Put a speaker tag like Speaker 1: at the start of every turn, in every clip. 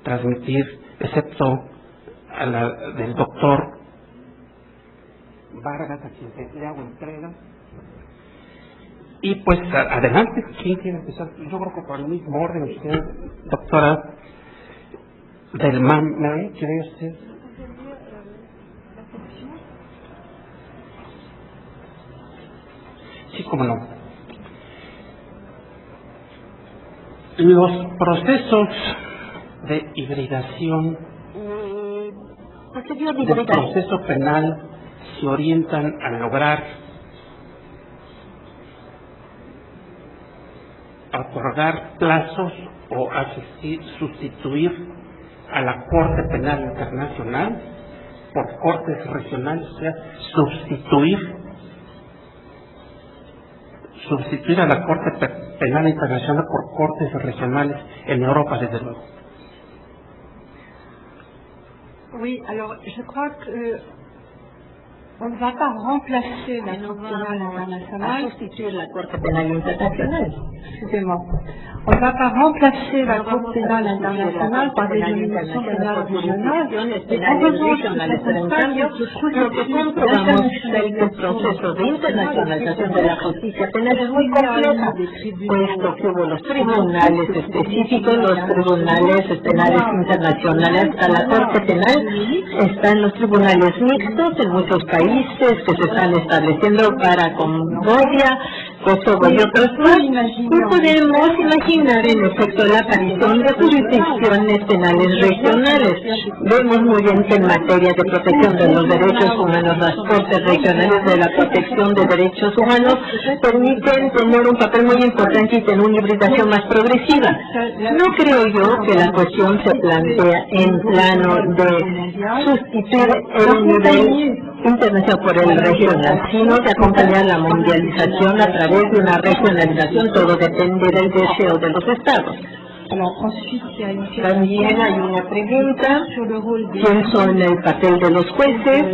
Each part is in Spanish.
Speaker 1: transmitir, excepto a la del doctor Vargas, a quien le hago entrega. Y pues adelante, ¿quién quiere empezar? Yo creo que por el mismo orden, usted, doctora del MAM, ¿quiere usted? Sí, cómo no. Los procesos de hibridación del proceso penal se orientan a lograr otorgar plazos o sustituir a la Corte Penal Internacional por cortes regionales, o sea, sustituir a la Corte Penal Internacional por cortes regionales en Europa, desde luego.
Speaker 2: Oui, alors je crois que on ne va pas remplacer la Cour pénale internationale.
Speaker 3: Sustituir la Corte Penal Internacional.
Speaker 2: Excusez-moi. On ne va pas remplacer la Cour pénale internationale par des juridictions pénales régionales.
Speaker 3: Lo que comprobamos es que el proceso de internacionalización de la justicia penal es muy compleja, puesto que hubo los tribunales específicos, los tribunales penales internacionales, hasta la Corte Penal, están los tribunales mixtos en muchos países que se están estableciendo para Camboya, Kosovo y otros más. No podemos imaginar en efecto la aparición de jurisdicciones penales regionales. Vemos muy bien que en materia de protección de los derechos humanos, las cortes regionales de la protección de derechos humanos permiten tener un papel muy importante y tener una hibridación más progresiva. No creo yo que la cuestión se plantea en plano de sustituir el nivel internacional por el regional, sino de acompañar la mundialización a través de una regionalización. Todo depende del deseo de los estados. También hay una pregunta: ¿quién son el papel de los jueces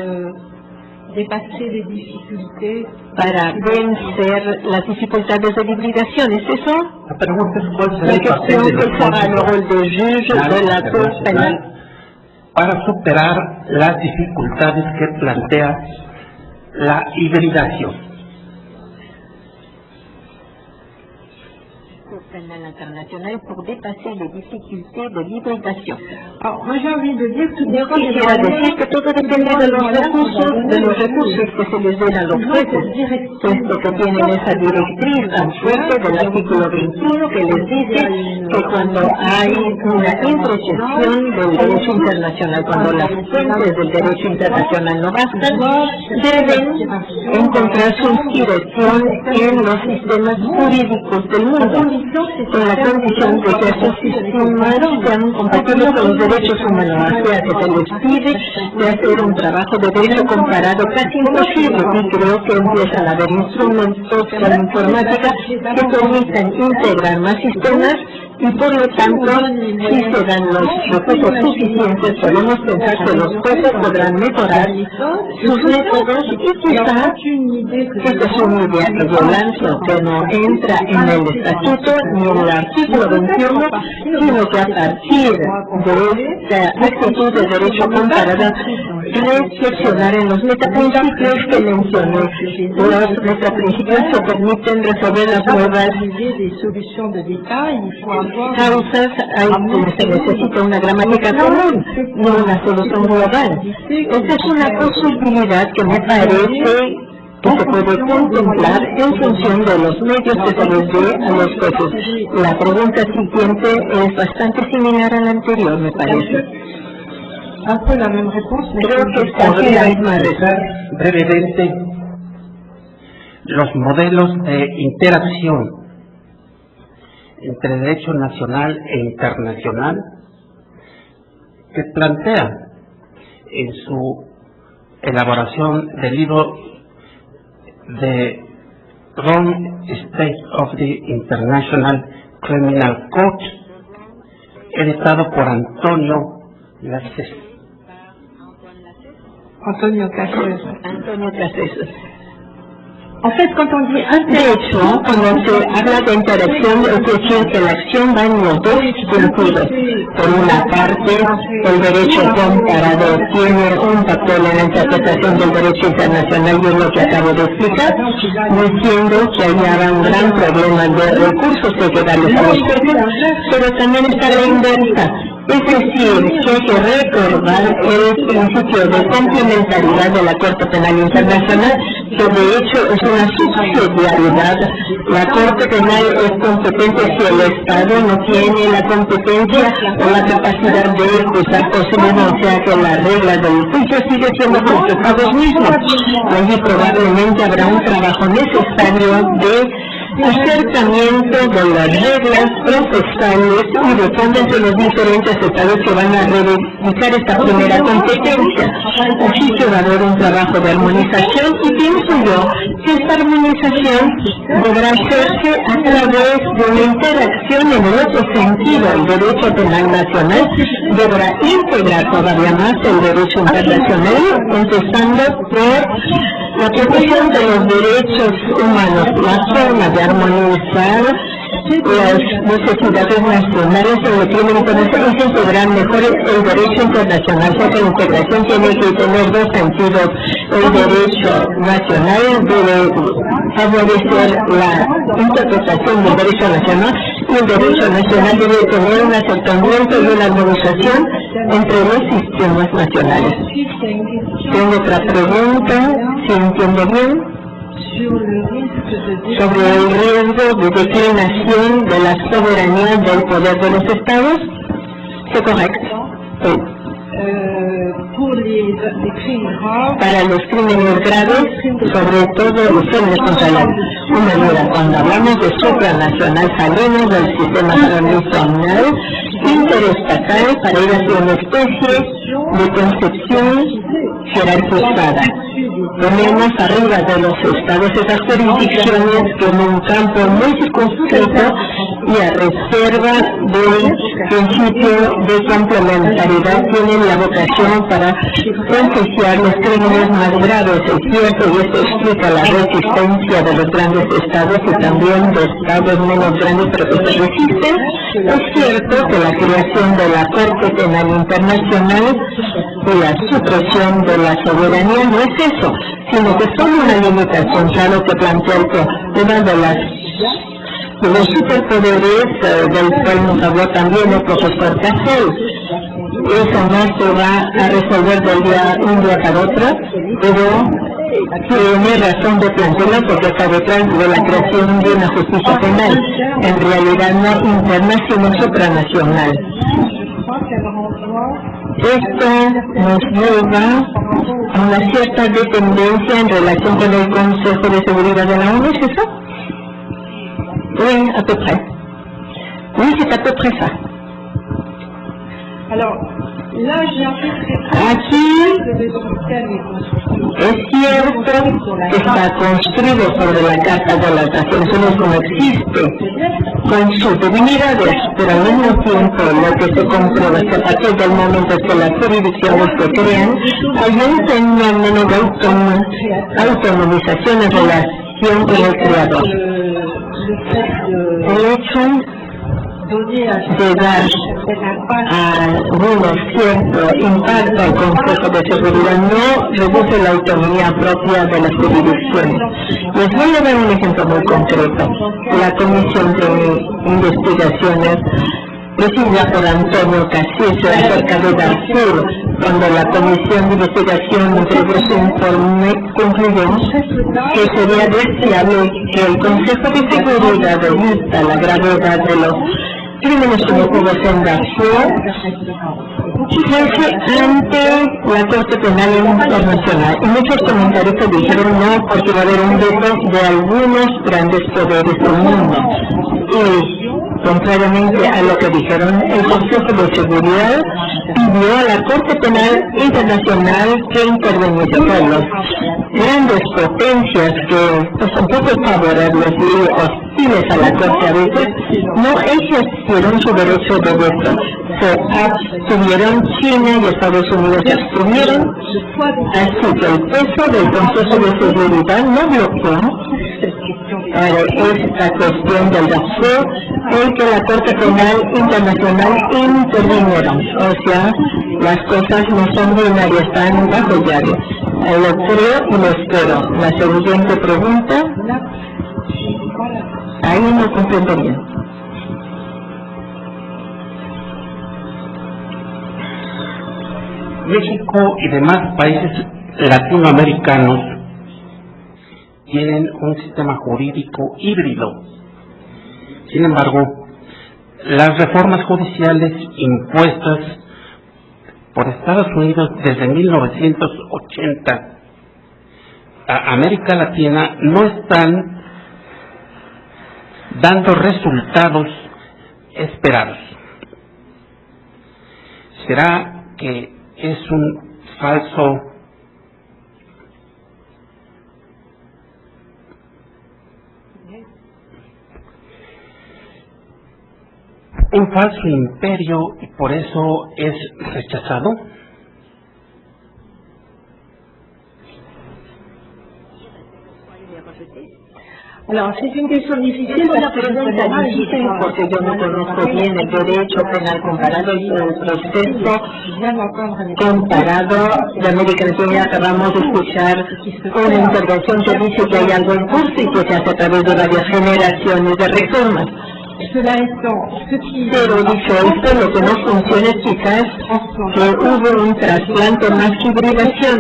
Speaker 3: para vencer las dificultades de hibridación? ¿Es eso?
Speaker 1: La pregunta es: ¿cuál será el papel de los jueces para superar las dificultades que plantea la hibridación?
Speaker 3: Penal internacional pour dépasser les difficultés de l'hybridation.
Speaker 2: Alors, moi j'ai envie de dire que
Speaker 3: yo quisiera decir que todo depende de los recursos que se les den a los jueces, puesto que tienen esa directriz tan fuerte del artículo 21 que les dice que cuando hay una introjección del derecho internacional, cuando las fuentes del derecho internacional no bastan, deben encontrar su inspiración en los sistemas jurídicos del mundo, con la condición de que esos sistemas sean compatibles con los derechos humanos. O sea, que se les pide de hacer un trabajo de derecho comparado casi imposible, y creo que empiezan a haber instrumentos en informática que permitan integrar más sistemas, y por lo tanto, si se dan los recursos suficientes, podemos pensar que los jueces podrán mejorar sus métodos, y quizá esta es una idea que yo lanzo, que no entra en el estatuto ni en el artículo 21, sino que a partir de esta actitud de derecho comparado, reflexionar en los metaprincipios que mencioné. Los metaprincipios que permiten resolver las nuevas causas. Se necesita una gramática común, no una solución global. Esta es una posibilidad que me parece que se puede contemplar en función de los medios que se les dé a los jueces. La pregunta siguiente es bastante similar a la anterior, me parece.
Speaker 1: Creo que es casi la misma respuesta. Brevemente, los modelos de interacción entre derecho nacional e internacional que plantea en su elaboración del libro The Wrong State of the International Criminal Court, editado por Antonio Cases.
Speaker 3: De hecho, cuando se habla de interacción, es decir, que la acción va en los dos sentidos. Por una parte, el derecho comparado tiene un papel en la interpretación del derecho internacional, y es lo que acabo de explicar, diciendo que había un gran problema de recursos que hay que darles a los jueces, pero también está la inversa. Es decir, que hay que recordar el principio de complementariedad de la Corte Penal Internacional, que de hecho es una subsidiariedad. La Corte Penal es competente si el Estado no tiene la competencia o la capacidad de juzgar por sí mismo, o sea que la regla del juicio sigue siendo con los Estados mismos. Allí probablemente habrá un trabajo necesario de acercamiento de las reglas procesales y de fondo entre los diferentes estados que van a reivindicar esta primera competencia. Así que va a haber un trabajo de armonización, y pienso yo que esta armonización deberá hacerse a través de una interacción en el otro sentido. El derecho penal nacional deberá integrar todavía más el derecho internacional, empezando por la protección de los derechos humanos, la forma de armonizar las necesidades nacionales en el crimen internacional es integrar mejor el derecho internacional, porque la integración tiene que tener dos sentidos. El derecho nacional debe favorecer la interpretación del derecho nacional, y el derecho nacional debe tener un acercamiento y una armonización entre los sistemas nacionales. Tengo otra pregunta, si entiendo bien, sobre el riesgo de declinación de la soberanía del poder de los estados. ¿Es correcto? Sí. Para los crímenes graves, sobre todo los crímenes contra la humanidad. Cuando hablamos de supranacional, salimos del sistema tradicional interestatal para ir hacia una especie de concepción jerarquizada. Ponemos arriba de los estados esas jurisdicciones que en un campo muy circunscrito y a reserva del principio de complementariedad tienen la vocación para enjuiciar los crímenes más graves. Es cierto, y esto explica la resistencia de los grandes estados y también de estados menos grandes pero que se resisten. Es cierto que la creación de la Corte Penal Internacional y la supresión de la soberanía no es eso, sino que son una limitación, claro, que plantea el problema de los superpoderes del cual nos habló también el profesor Cassel. Eso no se va a resolver de un día para otro, pero tiene razón de plantearlo porque está detrás de la creación de una justicia penal, en realidad no interna sino supranacional. Esto nos lleva a una cierta dependencia en relación con el Consejo de Seguridad de la ONU, ¿es eso? Oui, à peu près. Oui, c'est à peu près ça. Aquí es cierto que está construido sobre la Carta de las Naciones Unidas, como existe, con sus divinidades, pero al mismo tiempo lo que se comprueba es que a partir del momento que las jurisdicciones se crean, hay un fenómeno de autonomización en relación con el creador. El hecho de dar algunos cierto impacto al Consejo de Seguridad no reduce la autonomía propia de las jurisdicciones. Les voy a dar un ejemplo muy concreto. La Comisión de Investigaciones presidida por Antonio Casillas acerca de Darfur, cuando la Comisión de Investigación entregó su informe, concluyó que sería deseable que el Consejo de Seguridad, vista la gravedad de los crímenes cometidos en Darfur, fuese ante la Corte Penal Internacional. Y muchos comentaristas dijeron no, porque va a haber un veto de algunos grandes poderes del mundo. Y contrariamente a lo que dijeron, el Consejo de Seguridad pidió a la Corte Penal Internacional que interviniese por los grandes potencias que pues, son poco favorables y hostiles a la Corte a veces, no ejercieron su derecho de veto. Se abstuvieron, China y Estados Unidos se abstuvieron, así que el peso del Consejo de Seguridad no bloqueó esta cuestión del Darfur en que la Corte Penal Internacional intervinieron. O sea, las cosas no son binarias, están bajo llave. Lo creo y lo espero. La siguiente pregunta. Ahí no comprendo bien.
Speaker 1: México y demás países latinoamericanos tienen un sistema jurídico híbrido. Sin embargo, las reformas judiciales impuestas por Estados Unidos desde 1980 a América Latina no están dando resultados esperados. ¿Será que es un falso imperio y por eso es rechazado?
Speaker 2: Alors, c'est une question difficile
Speaker 3: Es una
Speaker 2: parce que
Speaker 3: pregunta difícil porque yo no conozco bien el derecho penal comparado y el proceso comparado de América Latina. Acabamos de escuchar una intervención que dice que hay algo en curso y que se hace a través de varias generaciones de reformas. Pero dicho esto, lo que no funciona es quizás que hubo un trasplante más que hibridación.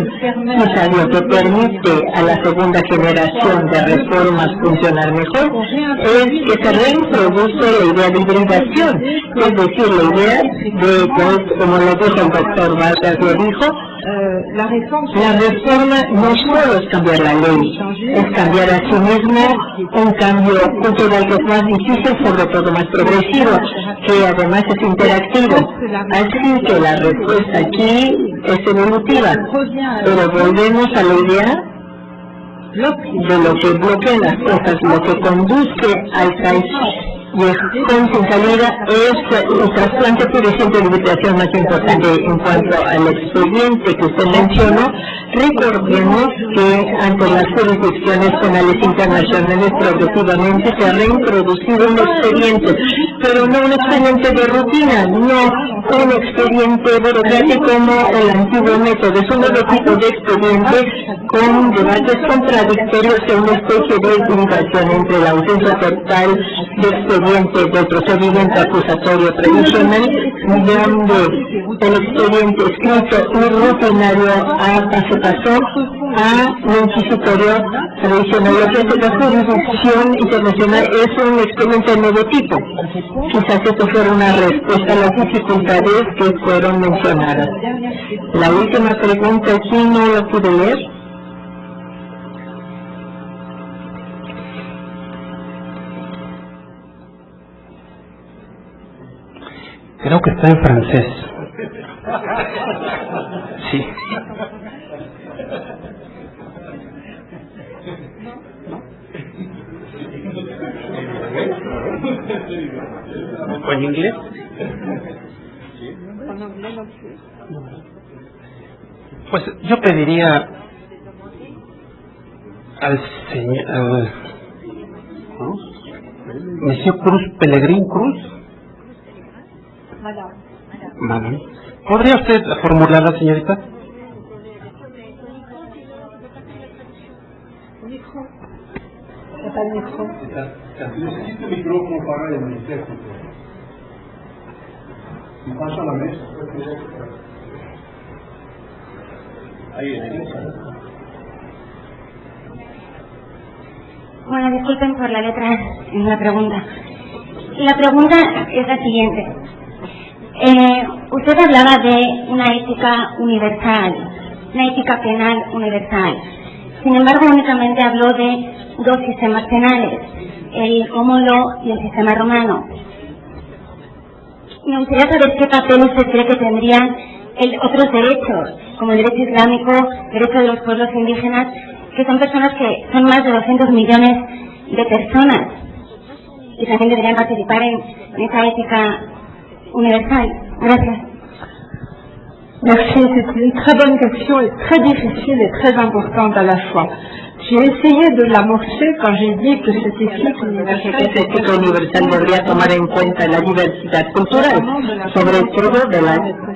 Speaker 3: Quizás lo que permite a la segunda generación de reformas funcionar mejor es que se reintroduce la idea de hibridación. Es decir, la idea de, como lo dijo el doctor Vargas, lo dijo, la reforma no solo es cambiar la ley, es cambiar a sí mismo un cambio cultural que es más difícil, sobre todo más progresivo, que además es interactivo. Así que la respuesta aquí es evolutiva, pero volvemos a la idea de lo que bloquea las cosas, lo que conduce al callejón sin salida es el trasplante puro y simple de liberación más importante. En cuanto al expediente que usted mencionó, recordemos que ante las jurisdicciones penales internacionales progresivamente se ha reintroducido un expediente, pero no un expediente de rutina, no un expediente burocrático como el antiguo método. Es un nuevo tipo de expediente con debates contradictorios en una especie de equilibración entre la ausencia total de expediente del procedimiento acusatorio tradicional, donde el expediente escrito y rutinario se pasó a lo inquisitorio tradicional. Lo que hace la jurisdicción internacional es un expediente de nuevo tipo. Quizás esto fuera una respuesta a las dificultades que fueron mencionadas. La última pregunta aquí no la pude leer.
Speaker 1: Creo que está en francés. Sí. ¿O en inglés? Pues yo pediría al señor Monsieur Cruz, Pelegrín Cruz. Madame. ¿Podría usted formularla, señorita?
Speaker 4: Necesito micrófono para el manifiesto. Me pasa la mesa. Ahí
Speaker 5: Bueno, disculpen por la letra en la pregunta. La pregunta es la siguiente. Usted hablaba de una ética universal, una ética penal universal. Sin embargo, únicamente habló de dos sistemas penales, el cómodo y el sistema romano. Me gustaría saber qué papel usted cree que tendrían otros derechos, como el derecho islámico, el derecho de los pueblos indígenas, que son personas que son más de 200 millones de personas y también deberían participar en esa ética universal. Gracias.
Speaker 2: Merci, c'est une très bonne question et très difficile et très importante à la fois. J'ai essayé de l'amorcer quand j'ai dit que cet cycle universal
Speaker 3: Este ciclo universal debería tomar en cuenta la diversidad cultural, sobre todo del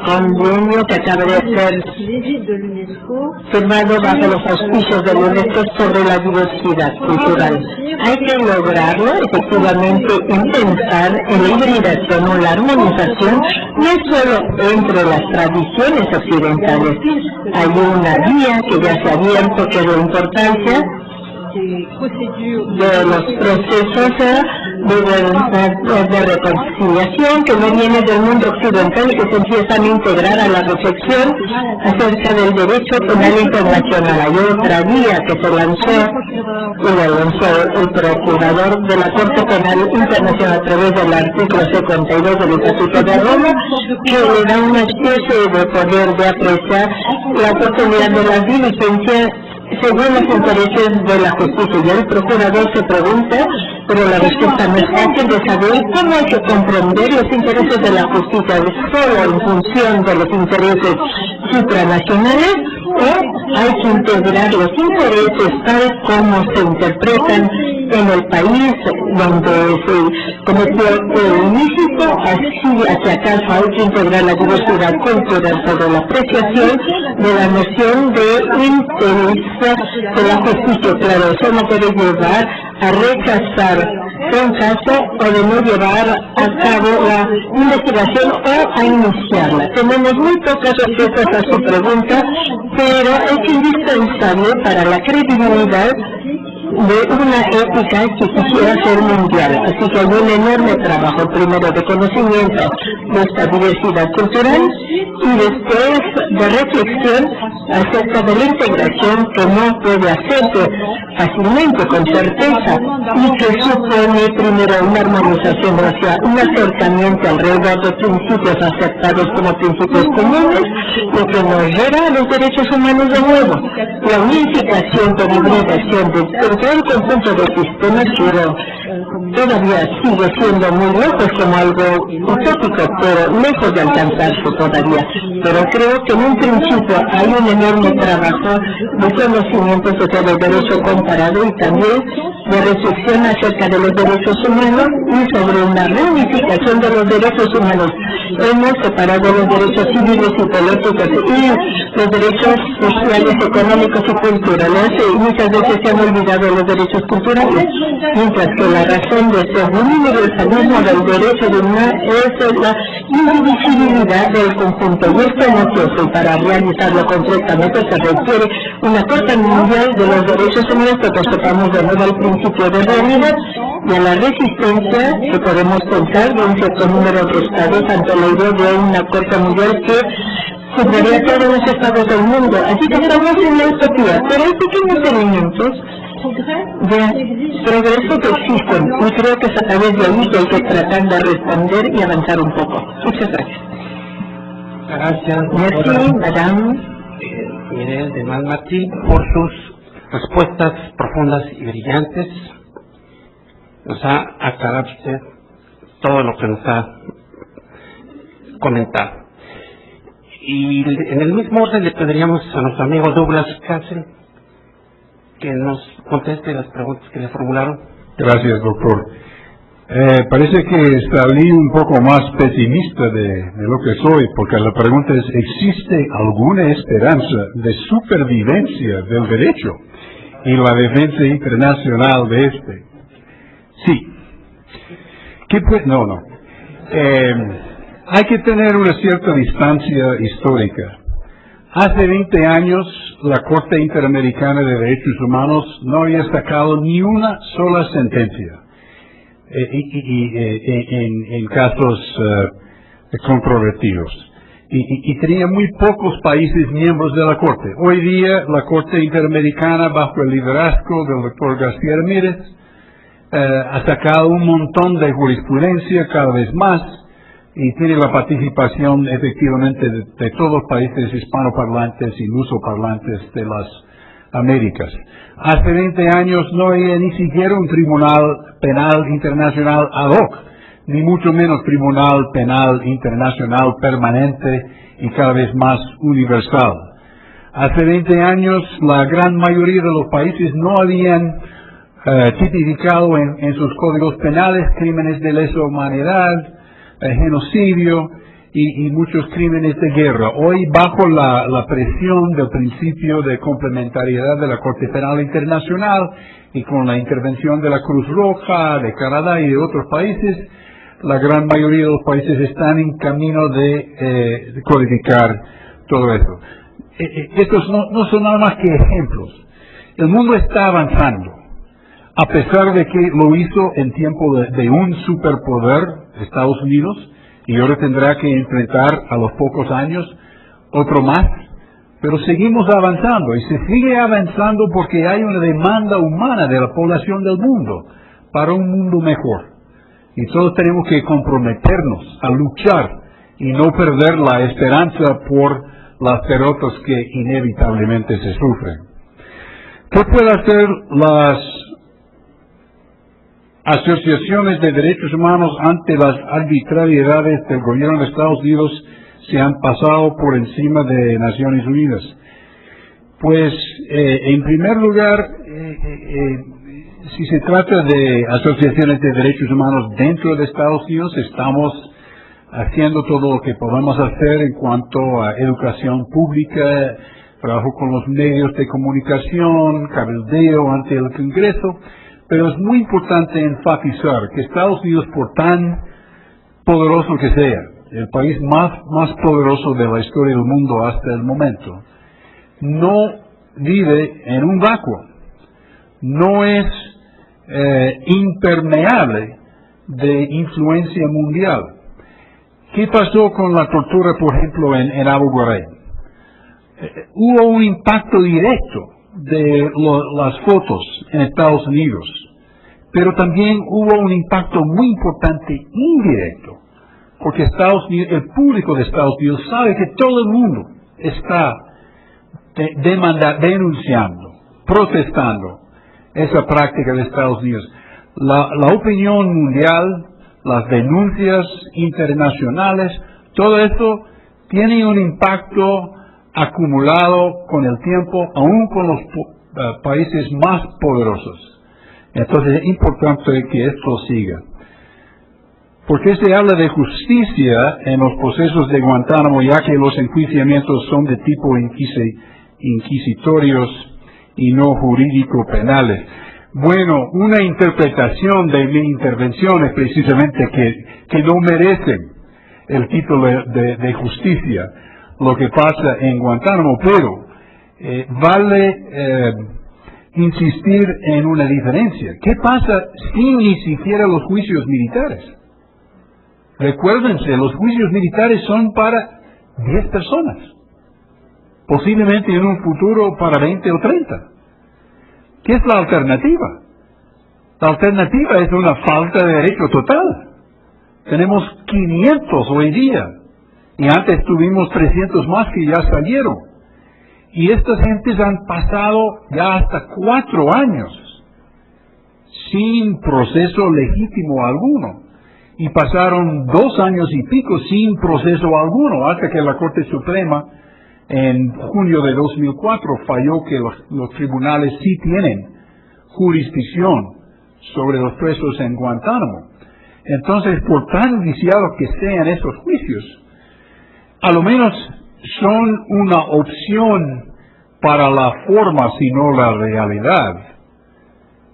Speaker 3: convenio que acaba de ser
Speaker 2: l'égide de l'UNESCO.
Speaker 3: firmado bajo los auspicios de la UNESCO sobre la diversidad cultural. Hay que lograrlo efectivamente y pensar en la hibridación o la armonización no solo entre las tradiciones occidentales. Hay una vía que ya se ha abierto, que es la importancia de los procesos de reconciliación que no viene del mundo occidental y que se empiezan a integrar a la reflexión acerca del derecho penal internacional. Hay otra vía que se lanzó el procurador de la Corte Penal Internacional a través del artículo 52 del Estatuto de Roma, que le da una especie de poder de apreciar la oportunidad de las diligencias según los intereses de la justicia. Y el procurador se pregunta, pero la respuesta no es fácil de saber cómo hay que comprender los intereses de la justicia solo en función de los intereses supranacionales, o hay que integrar los intereses tal como se interpretan en el país donde se cometió el ilícito, así hacia acaso hay que integrar la diversidad cultural sobre la apreciación de la noción de interés de la justicia. Claro, eso no puede llevar a rechazar un caso o de no llevar a cabo la investigación o a iniciarla. Tenemos muy pocas respuestas a su pregunta, pero es indispensable para la credibilidad de una ética que quisiera ser mundial. Así que hay un enorme trabajo, primero de conocimiento de esta diversidad cultural y después de reflexión acerca de la integración que no puede hacerse fácilmente, con certeza, y que supone primero una armonización hacia un acercamiento alrededor de principios aceptados como principios comunes, lo que nos lleva a los derechos humanos de nuevo. La unificación con hibridación de todo el conjunto de sistemas, pero todavía sigue siendo muy lejos como algo utópico, pero lejos de alcanzarse todavía. Pero creo que en un principio hay un enorme trabajo de conocimiento sobre el derecho comparado y también de reflexión acerca de los derechos humanos y sobre una reunificación de los derechos humanos. Hemos separado los derechos civiles y políticos y los derechos sociales, económicos y culturales, y muchas veces se han olvidado los derechos culturales, mientras que la razón de ser un universalismo del derecho de una es la indivisibilidad del conjunto. Y esto no es, y para realizarlo concretamente se requiere una Corte Mundial de los Derechos Humanos que sepamos de nuevo al principio de realidad y a la resistencia que podemos pensar de un cierto número de estados ante la idea de una Corte Mundial que cubriría todos los estados del mundo. Así que estamos en la utopía, pero hay pequeños elementos de progreso que existen y creo que es a través de ahí que hay que tratar de responder y avanzar un poco. Muchas gracias.
Speaker 1: Gracias,
Speaker 3: Merci, madame.
Speaker 1: Miguel de Malmartín, por sus respuestas profundas y brillantes. Nos ha aclarado usted todo lo que nos ha comentado. Y en el mismo orden le pediríamos a nuestro amigo Douglas Castle que nos conteste las preguntas que le formularon.
Speaker 6: Gracias, doctor. Parece que salí un poco más pesimista de lo que soy, porque la pregunta es, ¿existe alguna esperanza de supervivencia del derecho y la defensa internacional de este? Sí. No. Hay que tener una cierta distancia histórica. Hace 20 años, la Corte Interamericana de Derechos Humanos no había sacado ni una sola sentencia en casos controvertidos. Y tenía muy pocos países miembros de la Corte. Hoy día, la Corte Interamericana, bajo el liderazgo del doctor García Ramírez, ha sacado un montón de jurisprudencia cada vez más, y tiene la participación efectivamente de todos los países hispanoparlantes y lusoparlantes de las Américas. Hace 20 años no había ni siquiera un tribunal penal internacional ad hoc, ni mucho menos tribunal penal internacional permanente y cada vez más universal. Hace 20 años la gran mayoría de los países no habían tipificado en sus códigos penales crímenes de lesa humanidad, genocidio y muchos crímenes de guerra. Hoy, bajo la presión del principio de complementariedad de la Corte Penal Internacional y con la intervención de la Cruz Roja, de Canadá y de otros países, la gran mayoría de los países están en camino de codificar todo eso. Estos no son nada más que ejemplos. El mundo está avanzando, a pesar de que lo hizo en tiempo de un superpoder, Estados Unidos, y ahora tendrá que enfrentar a los pocos años otro más, pero seguimos avanzando y se sigue avanzando porque hay una demanda humana de la población del mundo para un mundo mejor. Y todos tenemos que comprometernos a luchar y no perder la esperanza por las derrotas que inevitablemente se sufren. ¿Qué pueden hacer las asociaciones de derechos humanos ante las arbitrariedades del gobierno de Estados Unidos se han pasado por encima de Naciones Unidas? Pues, en primer lugar, si se trata de asociaciones de derechos humanos dentro de Estados Unidos, estamos haciendo todo lo que podemos hacer en cuanto a educación pública, trabajo con los medios de comunicación, cabildeo ante el Congreso, pero es muy importante enfatizar que Estados Unidos, por tan poderoso que sea, el país más poderoso de la historia del mundo hasta el momento, no vive en un vacuo, no es impermeable de influencia mundial. ¿Qué pasó con la tortura, por ejemplo, en Abu Ghraib? Hubo un impacto directo de las fotos en Estados Unidos, pero también hubo un impacto muy importante indirecto, porque Estados Unidos, el público de Estados Unidos sabe que todo el mundo está denunciando, protestando esa práctica de Estados Unidos. La opinión mundial, las denuncias internacionales, todo esto tiene un impacto acumulado con el tiempo, aún con los países más poderosos. Entonces es importante que esto siga. ¿Por qué se habla de justicia en los procesos de Guantánamo, ya que los enjuiciamientos son de tipo inquisitorios y no jurídico-penales? Bueno, una interpretación de mi intervención es precisamente que no merecen el título de justicia lo que pasa en Guantánamo, pero vale insistir en una diferencia. ¿Qué pasa sin ni siquiera los juicios militares? Recuérdense, los juicios militares son para 10 personas, posiblemente en un futuro para 20 o 30. ¿Qué es la alternativa? La alternativa es una falta de derecho total. Tenemos 500 hoy día, y antes tuvimos 300 más que ya salieron. Y estas gentes han pasado ya hasta 4 años sin proceso legítimo alguno. Y pasaron 2 años y pico sin proceso alguno, hasta que la Corte Suprema en junio de 2004 falló que los tribunales sí tienen jurisdicción sobre los presos en Guantánamo. Entonces, por tan viciados que sean esos juicios, a lo menos son una opción para la forma, sino la realidad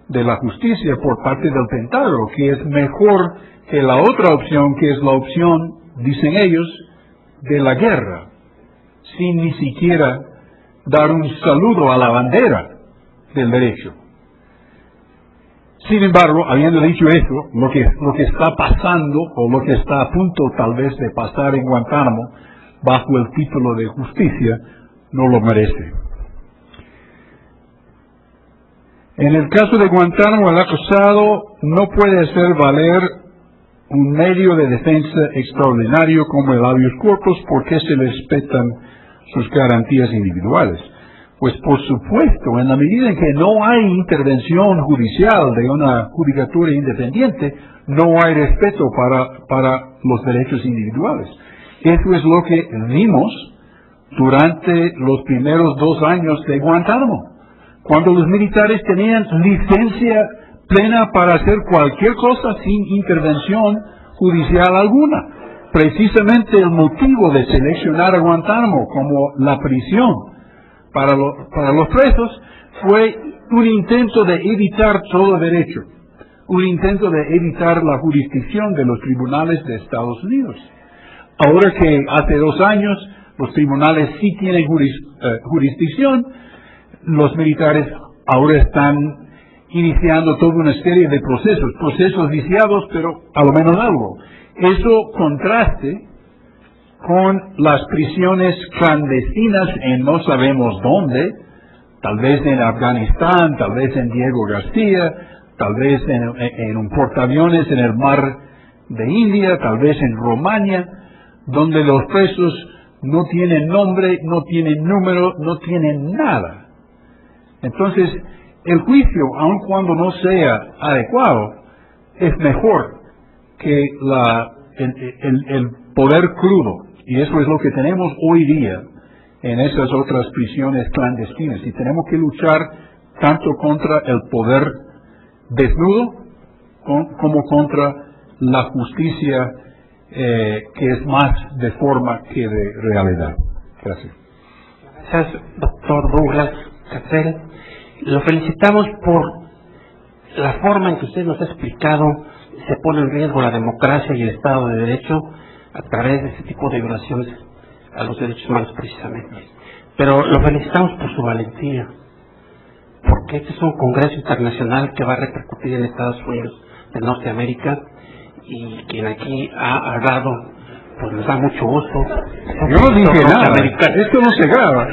Speaker 6: de la justicia por parte del Pentágono, que es mejor que la otra opción, que es la opción, dicen ellos, de la guerra, sin ni siquiera dar un saludo a la bandera del derecho. Sin embargo, habiendo dicho eso, lo que está pasando, o lo que está a punto tal vez de pasar en Guantánamo, bajo el título de justicia, no lo merece. En el caso de Guantánamo, el acusado no puede hacer valer un medio de defensa extraordinario como el habeas corpus porque se le respetan sus garantías individuales. Pues por supuesto, en la medida en que no hay intervención judicial de una judicatura independiente, no hay respeto para los derechos individuales. Eso es lo que vimos durante los primeros 2 años de Guantánamo, cuando los militares tenían licencia plena para hacer cualquier cosa sin intervención judicial alguna. Precisamente el motivo de seleccionar a Guantánamo como la prisión para los presos fue un intento de evitar todo derecho, un intento de evitar la jurisdicción de los tribunales de Estados Unidos. Ahora que hace 2 años los tribunales sí tienen jurisdicción, los militares ahora están iniciando toda una serie de procesos viciados, pero a lo menos algo. Eso contraste con las prisiones clandestinas en no sabemos dónde, tal vez en Afganistán, tal vez en Diego García, tal vez en un portaaviones en el mar de India, tal vez en Rumania, donde los presos no tienen nombre, no tienen número, no tienen nada. Entonces, el juicio, aun cuando no sea adecuado, es mejor que el poder crudo. Y eso es lo que tenemos hoy día en esas otras prisiones clandestinas. Y tenemos que luchar tanto contra el poder desnudo como contra la justicia que es más de forma que de realidad. Gracias.
Speaker 1: Gracias, doctor Douglas Cassell. Lo felicitamos por la forma en que usted nos ha explicado se pone en riesgo la democracia y el Estado de Derecho a través de este tipo de violaciones a los derechos humanos precisamente. Pero lo felicitamos por su valentía, porque este es un congreso internacional que va a repercutir en Estados Unidos de Norteamérica, y quien aquí ha hablado, pues nos da mucho gusto.
Speaker 6: Yo no dije nada, esto no se graba.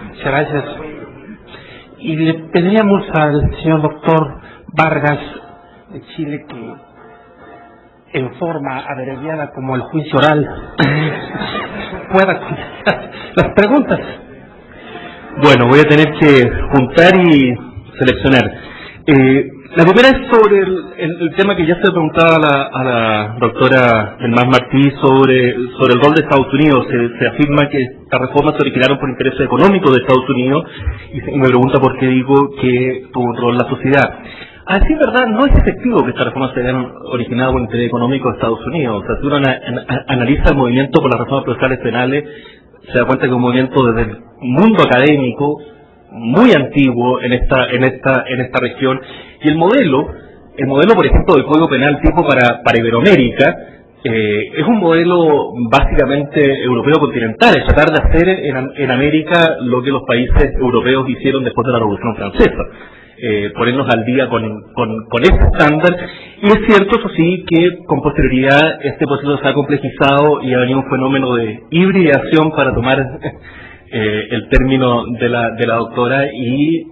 Speaker 1: Muchas gracias. Y le pediríamos al señor doctor Vargas de Chile que en forma abreviada como el juicio oral pueda contestar las preguntas.
Speaker 7: Bueno, voy a tener que juntar y seleccionar. La primera es sobre el tema que ya se preguntaba a la doctora Delmas Martí sobre el rol de Estados Unidos. Se afirma que estas reformas se originaron por intereses económicos de Estados Unidos y me pregunta por qué digo que tuvo un rol la sociedad. Así, verdad, no es efectivo que estas reformas se hayan originado por interés económico de Estados Unidos. O sea, si uno analiza el movimiento por las reformas procesales penales, se da cuenta que es un movimiento desde el mundo académico muy antiguo en esta región, y el modelo, por ejemplo, del Código Penal tipo para Iberoamérica, es un modelo básicamente europeo continental, es tratar de hacer en América lo que los países europeos hicieron después de la Revolución Francesa, ponernos al día con ese estándar. Y es cierto, eso sí, que con posterioridad este proceso se ha complejizado y ha venido un fenómeno de hibridación, para tomar el término de la doctora, y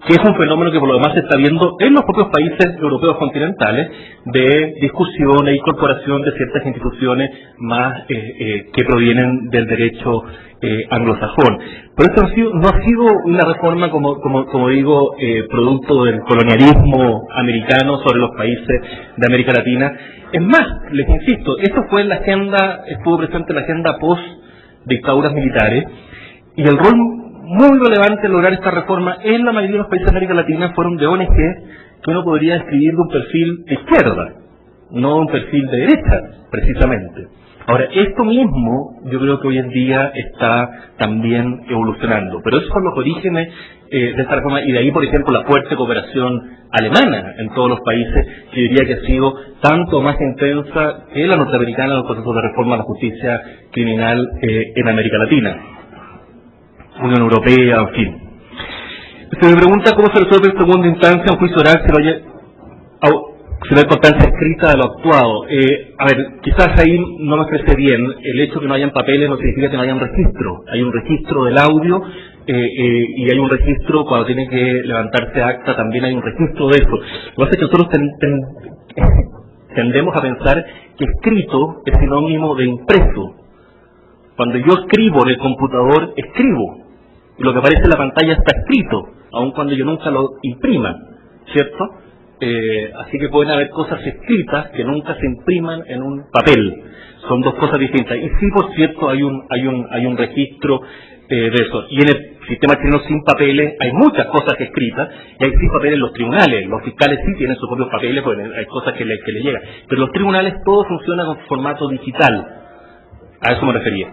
Speaker 7: que es un fenómeno que por lo demás se está viendo en los propios países europeos continentales, de discusión e incorporación de ciertas instituciones más que provienen del derecho anglosajón. Pero esto no ha sido una reforma, como digo, producto del colonialismo americano sobre los países de América Latina. Es más, les insisto, esto fue en la agenda, estuvo presente en la agenda post dictaduras militares, y el rol muy relevante de lograr esta reforma en la mayoría de los países de América Latina fueron de ONG que uno podría describir de un perfil de izquierda, no un perfil de derecha, precisamente. Ahora, esto mismo yo creo que hoy en día está también evolucionando, pero esos son los orígenes de esta reforma, y de ahí, por ejemplo, la fuerte cooperación alemana en todos los países, que diría que ha sido tanto más intensa que la norteamericana en los procesos de reforma a la justicia criminal en América Latina. Unión Europea, en fin. Se me pregunta cómo se resuelve en segunda instancia un juicio oral si no hay constancia escrita de lo actuado. A ver, quizás ahí no me expresé bien. El hecho de que no hayan papeles no significa que no haya un registro. Hay un registro del audio y hay un registro cuando tiene que levantarse acta, también hay un registro de eso. Lo que pasa es que nosotros tendemos a pensar que escrito es sinónimo de impreso. Cuando yo escribo en el computador, escribo. Y lo que aparece en la pantalla está escrito, aun cuando yo nunca lo imprima, ¿cierto? Así que pueden haber cosas escritas que nunca se impriman en un papel. Son dos cosas distintas. Y sí, por cierto, hay un registro de eso. Y en el sistema chileno sin papeles hay muchas cosas escritas y hay sin papeles en los tribunales. Los fiscales sí tienen sus propios papeles, porque hay cosas que les llegan. Pero los tribunales todo funciona con formato digital. A eso me refería.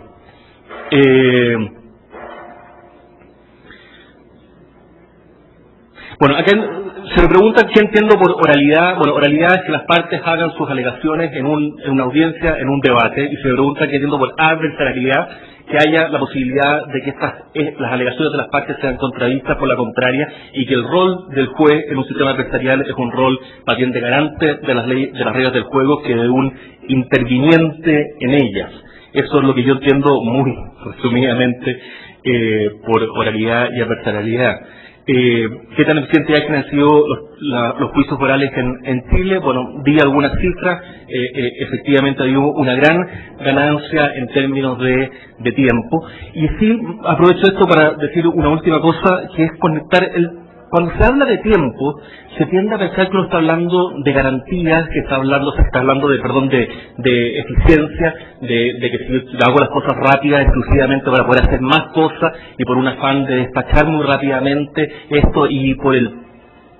Speaker 7: Bueno, acá se me pregunta qué entiendo por oralidad. Bueno, oralidad es que las partes hagan sus alegaciones en una audiencia, en un debate, y se me pregunta qué entiendo por adversarialidad, que haya la posibilidad de que las alegaciones de las partes sean contravistas por la contraria, y que el rol del juez en un sistema adversarial es un rol más bien de garante de las reglas del juego que de un interviniente en ellas. Eso es lo que yo entiendo muy resumidamente por oralidad y adversarialidad. ¿Qué tan eficientes han sido los juicios orales en Chile? Bueno, di algunas cifras. Efectivamente hay una gran ganancia en términos de tiempo. Y sí, aprovecho esto para decir una última cosa, que es conectar cuando se habla de tiempo, se tiende a pensar que uno está hablando de garantías, se está hablando de eficiencia, de que si hago las cosas rápidas exclusivamente para poder hacer más cosas y por un afán de despachar muy rápidamente esto y por el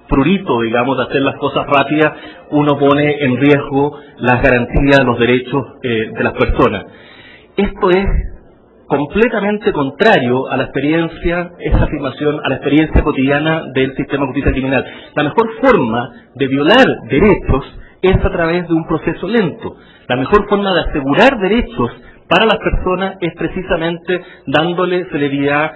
Speaker 7: prurito, digamos, de hacer las cosas rápidas, uno pone en riesgo las garantías, los derechos de las personas. Esto es completamente contrario a la experiencia, esa afirmación, a la experiencia cotidiana del sistema de justicia criminal. La mejor forma de violar derechos es a través de un proceso lento. La mejor forma de asegurar derechos para las personas es precisamente dándole celeridad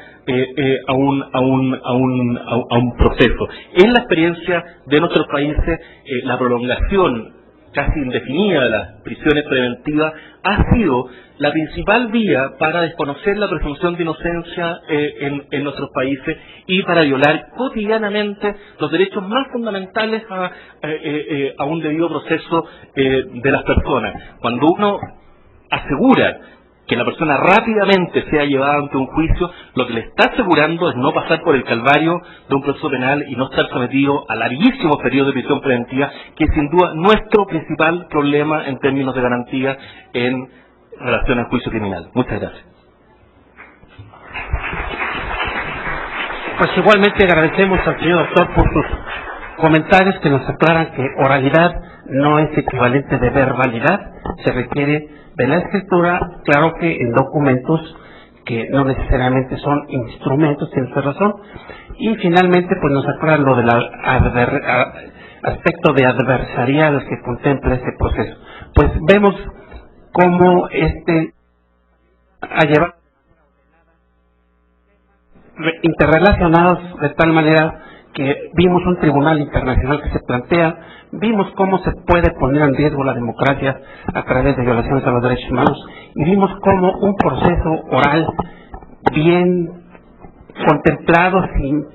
Speaker 7: a un proceso. En la experiencia de nuestros países, la prolongación casi indefinida de las prisiones preventivas ha sido la principal vía para desconocer la presunción de inocencia en nuestros países y para violar cotidianamente los derechos más fundamentales a un debido proceso de las personas. Cuando uno asegura que la persona rápidamente sea llevada ante un juicio, lo que le está asegurando es no pasar por el calvario de un proceso penal y no estar sometido a larguísimos periodos de prisión preventiva, que es sin duda nuestro principal problema en términos de garantía en relación al juicio criminal. Muchas gracias.
Speaker 1: Pues igualmente agradecemos al señor doctor por sus comentarios que nos aclaran que oralidad no es equivalente de verbalidad, se requiere de la escritura, claro que en documentos que no necesariamente son instrumentos, tiene usted razón, y finalmente pues nos aclaran lo del aspecto de adversarial que contempla este proceso. Pues vemos cómo ha llevado interrelacionados de tal manera que vimos un tribunal internacional que se plantea, vimos cómo se puede poner en riesgo la democracia a través de violaciones a los derechos humanos y vimos cómo un proceso oral bien contemplado, sin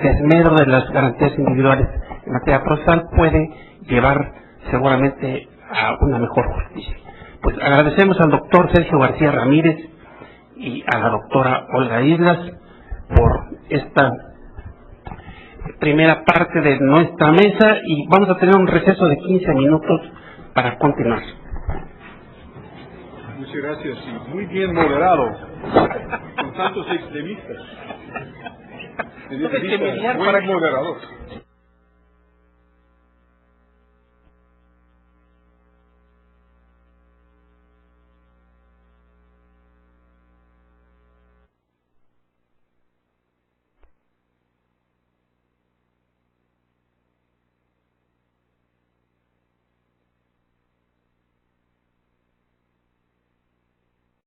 Speaker 1: desmedro de las garantías individuales en materia procesal, puede llevar seguramente a una mejor justicia. Pues agradecemos al doctor Sergio García Ramírez y a la doctora Olga Islas por esta primera parte de nuestra mesa y vamos a tener un receso de 15 minutos para continuar.
Speaker 6: Muchas gracias y muy bien moderado, con tantos extremistas. Muy moderador.